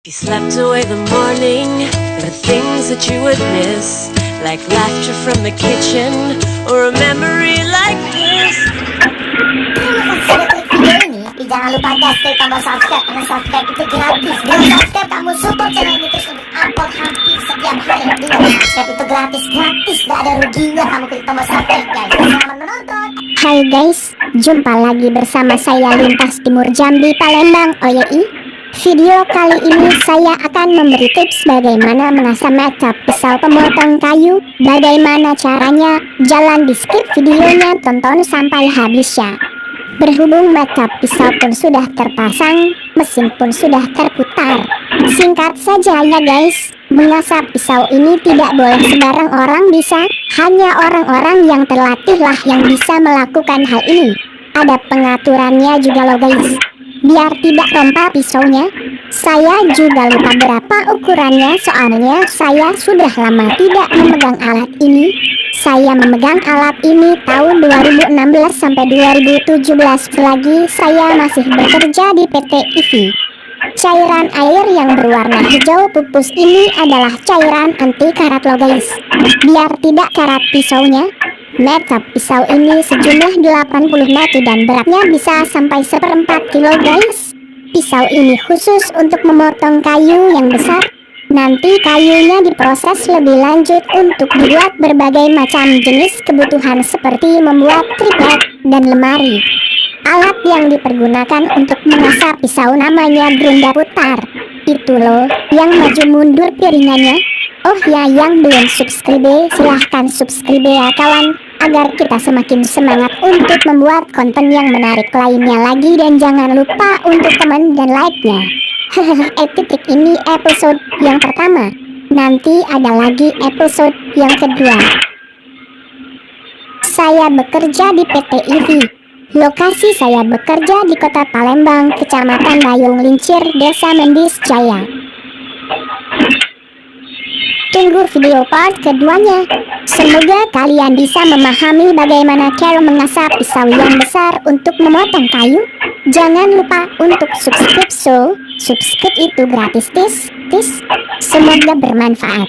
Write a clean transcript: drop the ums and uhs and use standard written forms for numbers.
You slept away the morning, the things that you would miss, like laughter from the kitchen, or a memory like this. Sudah klik video ini, jangan lupa guys klik tombol subscribe, karena subscribe itu gratis. Dengan subscribe kamu support channel ini terus untuk upload hampir setiap hari. Subscribe itu gratis, gak ada ruginya kamu klik tombol subscribe guys. Selamat menonton. Hai guys, jumpa lagi bersama saya Lintas Timur Jambi Palembang OYI. Video kali ini saya akan memberi tips bagaimana mengasah metap pisau pemotong kayu. Bagaimana caranya? Jangan di skip videonya, tonton sampai habis ya. Berhubung metap pisau pun sudah terpasang, mesin pun sudah terputar. Singkat saja ya guys, mengasah pisau ini tidak boleh sembarang orang bisa. Hanya orang-orang yang terlatih lah yang bisa melakukan hal ini. Ada pengaturannya juga loh guys, biar tidak rompak pisaunya. Saya juga lupa berapa ukurannya, soalnya saya sudah lama tidak memegang alat ini. Saya memegang alat ini tahun 2016 sampai 2017 lagi. Saya masih bekerja di PT IV. Cairan air yang berwarna hijau pupus ini adalah cairan anti karat loh guys, biar tidak karat pisaunya. Metap pisau ini sejumlah 80 meter dan beratnya bisa sampai 1/4 kilo guys. Pisau ini khusus untuk memotong kayu yang besar. Nanti kayunya diproses lebih lanjut untuk dibuat berbagai macam jenis kebutuhan seperti membuat tripod dan lemari. Alat yang dipergunakan untuk mengasah pisau namanya gerunda putar. Itu loh yang maju mundur piringannya. Oh ya, yang belum subscribe silahkan subscribe ya kawan, agar kita semakin semangat untuk membuat konten yang menarik lainnya lagi. Dan jangan lupa untuk komen dan like-nya. Titik ini episode yang pertama, nanti ada lagi episode yang kedua. Saya bekerja di PT IV. Lokasi saya bekerja di Kota Palembang, Kecamatan Dayung Lincir, Desa Mendis Jaya. Tunggu video part keduanya. Semoga kalian bisa memahami bagaimana cara mengasah pisau yang besar untuk memotong kayu. Jangan lupa untuk subscribe, subscribe itu gratis tis. Semoga bermanfaat.